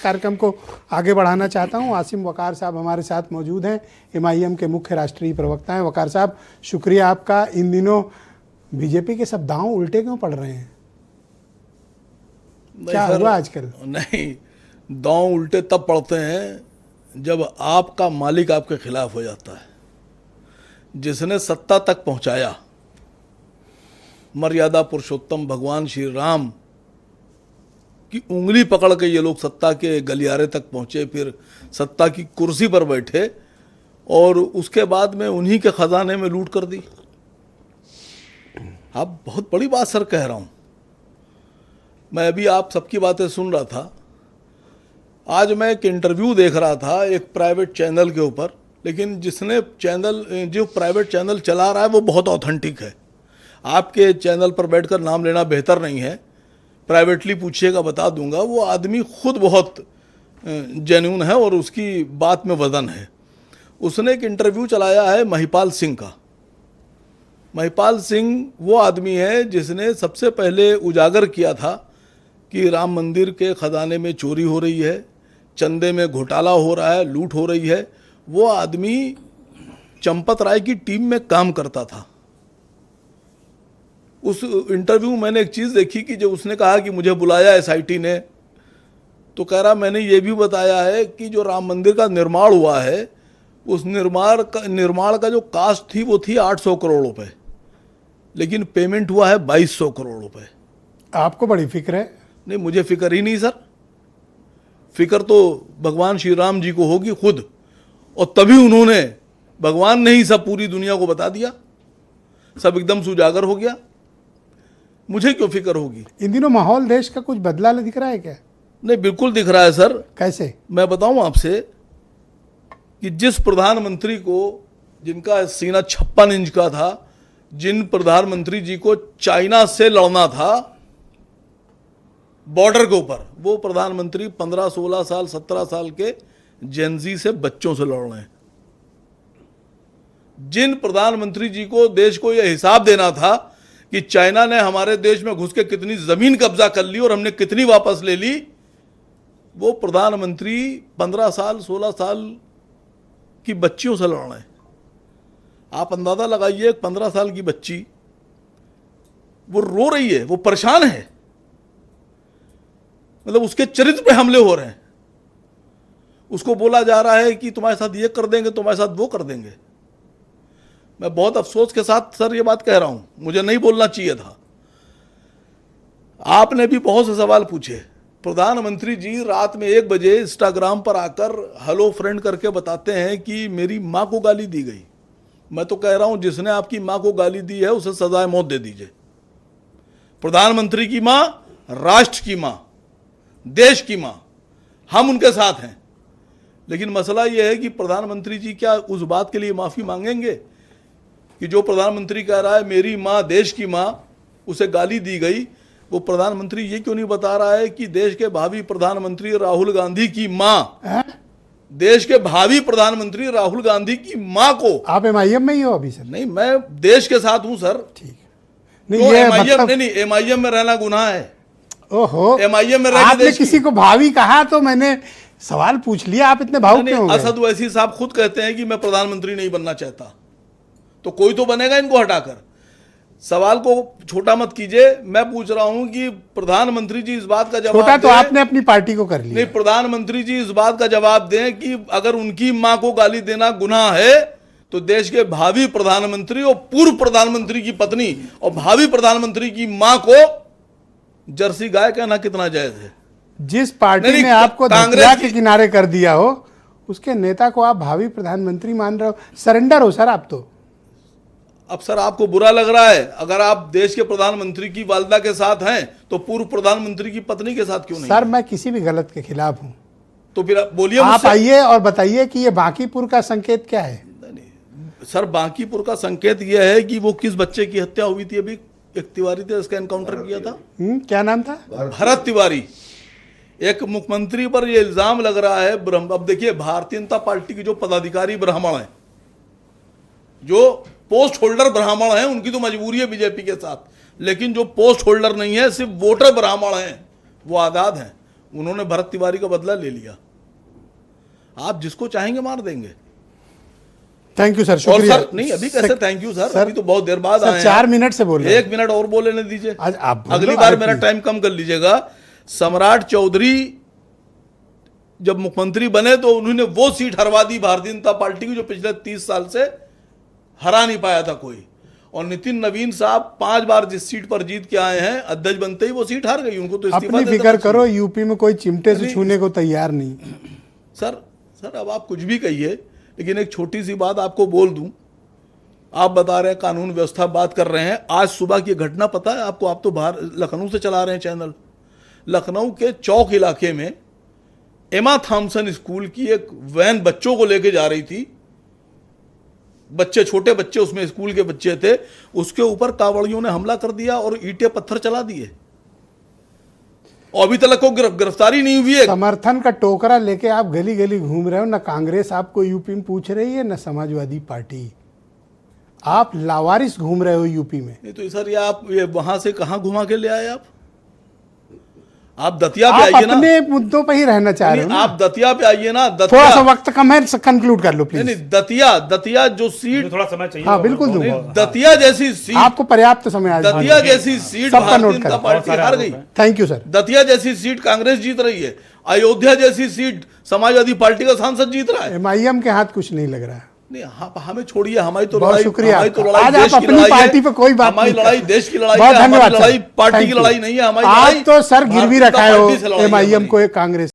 कार्यक्रम को आगे बढ़ाना चाहता हूं। आसिम वकार साहब हमारे साथ मौजूद हैं, MIM के मुख्य राष्ट्रीय प्रवक्ता हैं। वकार साहब, शुक्रिया आपका। इन दिनों बीजेपी के सब दांव उल्टे क्यों पड़ रहे हैं? क्या हुआ आजकल? नहीं, दांव उल्टे तब पड़ते हैं जब आपका मालिक आपके खिलाफ हो जाता है। जिसने सत्ता तक पहुंचाया, मर्यादा पुरुषोत्तम भगवान श्री राम की उंगली पकड़ के ये लोग सत्ता के गलियारे तक पहुंचे, फिर सत्ता की कुर्सी पर बैठे और उसके बाद में उन्हीं के खजाने में लूट कर दी। आप बहुत बड़ी बात सर कह रहा हूं। मैं अभी आप सबकी बातें सुन रहा था। आज मैं एक इंटरव्यू देख रहा था एक प्राइवेट चैनल के ऊपर, लेकिन जो प्राइवेट चैनल चला रहा है वो बहुत ऑथेंटिक है। आपके चैनल पर बैठकर नाम लेना बेहतर नहीं है, प्राइवेटली पूछिएगा, बता दूंगा। वो आदमी खुद बहुत जेन्युइन है और उसकी बात में वजन है। उसने एक इंटरव्यू चलाया है महिपाल सिंह का। महिपाल सिंह वो आदमी है जिसने सबसे पहले उजागर किया था कि राम मंदिर के खजाने में चोरी हो रही है, चंदे में घोटाला हो रहा है, लूट हो रही है। वो आदमी चंपत राय की टीम में काम करता था। उस इंटरव्यू में मैंने एक चीज़ देखी कि जब उसने कहा कि मुझे बुलाया SIT ने, तो कह रहा मैंने ये भी बताया है कि जो राम मंदिर का निर्माण हुआ है, उस निर्माण का जो कास्ट थी वो थी 800 करोड़ रुपए, लेकिन पेमेंट हुआ है 2200 करोड़ रुपए। आपको बड़ी फिक्र है? नहीं, मुझे फिक्र ही नहीं सर। फिक्र तो भगवान श्री राम जी को होगी खुद, और तभी उन्होंने, भगवान ने ही सब पूरी दुनिया को बता दिया, सब एकदम से उजागर हो गया। मुझे क्यों फिक्र होगी? इन दिनों माहौल देश का कुछ बदला दिख रहा है क्या? नहीं, बिल्कुल दिख रहा है सर। कैसे? मैं बताऊं आपसे कि जिस प्रधानमंत्री को, जिनका सीना 56 इंच का था, जिन प्रधानमंत्री जी को चाइना से लड़ना था बॉर्डर के ऊपर, वो प्रधानमंत्री 15, 16 साल, 17 साल के जेनजी से बच्चों से लड़ रहे हैं। जिन प्रधानमंत्री जी को देश को यह हिसाब देना था कि चाइना ने हमारे देश में घुस के कितनी जमीन कब्जा कर ली और हमने कितनी वापस ले ली, वो प्रधानमंत्री 15 साल, 16 साल की बच्चियों से लड़ रहे हैं। आप अंदाजा लगाइए, 15 साल की बच्ची वो रो रही है, वो परेशान है, मतलब उसके चरित्र पे हमले हो रहे हैं। उसको बोला जा रहा है कि तुम्हारे साथ ये कर देंगे, तुम्हारे साथ वो कर देंगे। मैं बहुत अफसोस के साथ सर ये बात कह रहा हूं, मुझे नहीं बोलना चाहिए था। आपने भी बहुत से सवाल पूछे। प्रधानमंत्री जी रात में 1 बजे इंस्टाग्राम पर आकर हेलो फ्रेंड करके बताते हैं कि मेरी मां को गाली दी गई। मैं तो कह रहा हूं, जिसने आपकी मां को गाली दी है उसे सजाए मौत दे दीजिए। प्रधानमंत्री की मां, राष्ट्र की मां, देश की मां, हम उनके साथ हैं। लेकिन मसला यह है कि प्रधानमंत्री जी क्या उस बात के लिए माफी मांगेंगे कि जो प्रधानमंत्री कह रहा है मेरी मां, देश की मां, उसे गाली दी गई? वो प्रधानमंत्री ये क्यों नहीं बता रहा है कि देश के भावी प्रधानमंत्री राहुल गांधी की मां, देश के भावी प्रधानमंत्री राहुल गांधी की मां को। आप MIM में ही हो अभी सर? नहीं, मैं देश के साथ हूं सर। ठीक है। नहीं, ये नहीं, MIM में रहना गुनाह है। ओहो, MIM में आपने किसी को भावी कहा तो मैंने सवाल पूछ लिया, आप इतने भावुक क्यों हो गए? असद वैसी साहब खुद कहते हैं कि मैं प्रधानमंत्री नहीं बनना चाहता, तो कोई तो बनेगा इनको हटाकर। सवाल को छोटा मत कीजिए। मैं पूछ रहा हूं कि प्रधानमंत्री जी इस बात का जवाब छोटा तो आपने अपनी पार्टी को कर लिया। नहीं, प्रधानमंत्री जी इस बात का जवाब दें कि अगर उनकी मां को गाली देना गुनाह है तो देश के भावी प्रधानमंत्री और पूर्व प्रधानमंत्री की पत्नी और भावी प्रधानमंत्री की मां को जर्सी गाय कहना कितना जायज है? जिस पार्टी ने आपको कांग्रेस के किनारे कर दिया हो, उसके नेता को आप भावी प्रधानमंत्री मान रहे हो? सरेंडर हो सर आप तो। अब सर आपको बुरा लग रहा है, अगर आप देश के प्रधानमंत्री की वालिदा के साथ हैं तो पूर्व प्रधानमंत्री की पत्नी के साथ क्यों नहीं? सर मैं किसी भी गलत के खिलाफ हूं। तो फिर बोलिए, आप आइए और बताइए कि ये बांकीपुर का संकेत क्या है? नहीं सर, बांकीपुर का संकेत यह है कि वो किस बच्चे की हत्या हुई थी, अभी एक तिवारी थे, इसका एनकाउंटर किया था। क्या नाम था? भरत तिवारी। एक मुख्यमंत्री पर यह इल्जाम लग रहा है अब देखिए, भारतीय जनता पार्टी के जो पदाधिकारी ब्राह्मण हैं, जो पोस्ट होल्डर ब्राह्मण हैं, उनकी तो मजबूरी है बीजेपी के साथ, लेकिन जो पोस्ट होल्डर नहीं है, सिर्फ वोटर ब्राह्मण हैं, वो आज़ाद हैं। उन्होंने भरत तिवारी का बदला ले लिया। आप जिसको चाहेंगे मार देंगे। थैंक यू सर, और शुक्रिया। सर नहीं, अभी कैसे थैंक यू सर, अभी तो बहुत देर बाद सर आए हैं। 4 मिनट से बोल रहे हैं। 1 मिनट और बोल लेने दीजिए। आज आप बोलो, अगली बार अरे मेरा प्लीज। टाइम कम कर लीजिएगा। सम्राट चौधरी जब मुख्यमंत्री बने तो उन्होंने वो सीट हरवा दी भारतीय जनता पार्टी की जो पिछले 30 साल से हरा नहीं पाया था कोई। और नितिन नवीन साहब 5 बार जिस सीट पर जीत के आए हैं, अध्यक्ष बनते ही वो सीट हार गई, उनको तो इस्तीफा अपनी दे फिक्र देना करो, चाहिए। यूपी में कोई चिमटे से छूने को तैयार नहीं। सर अब आप कुछ भी कहिए, लेकिन एक छोटी सी बात आपको बोल दूं। आप बता रहे हैं कानून व्यवस्था बात कर रहे हैं, आज सुबह की घटना पता है आपको? आप तो बाहर लखनऊ से चला रहे हैं चैनल। लखनऊ के चौक इलाके में एमा थॉम्सन स्कूल की एक वैन बच्चों को लेके जा रही थी, बच्चे, छोटे बच्चे उसमें स्कूल के बच्चे थे, उसके ऊपर कांवड़ियों ने हमला कर दिया और ईंटें पत्थर चला दिए और अभी तक को गिरफ्तारी नहीं हुई है। समर्थन का टोकरा लेके आप गली गली घूम रहे हो, ना कांग्रेस आपको यूपी में पूछ रही है, ना समाजवादी पार्टी। आप लावारिस घूम रहे हो यूपी में। नहीं तो सर, ये वहां से कहां घुमा के ले आए आप दतिया पे आप आइए ना। अपने मुद्दों पे ही रहना चाह रहे हो नहीं, ना? आप दतिया पे आइए ना। थोड़ा दतिया, सा वक्त कम है, कंक्लूड कर लो नहीं प्लीज। दतिया जो सीट, थोड़ा समय चाहिए। हाँ बिल्कुल नहीं, दूंगा, दतिया जैसी सीट, आपको पर्याप्त समय आज। दतिया जैसी सीट सबका भारतीय नोट जनता करें। पार्टी बहुत हार सारे गई। Thank you sir. दतिया जैसी सीट कांग्रेस जीत रही है, अयोध्या जैसी सीट समाजवादी पार्टी का सांसद जीत रहा है। एमआईएम के हाथ कुछ नहीं लग रहा है। नहीं, हमें छोड़िए, हमारी तो बहुत लड़ाई, शुक्रिया हमारी तो आपका। लड़ाई आज देश आप की अपनी लड़ाई पार्टी है। पे कोई बात हमारी नहीं लड़ाई कर- देश की लड़ाई बहुत है, धन्यवाद हमारी लड़ाई सर। पार्टी Thank की you। लड़ाई नहीं है। हमारी आज लड़ाई तो सर गिरवी भारतीय रखा जनता हो पार्टी से लड़ाई है एमआईएम हमारी। को कांग्रेस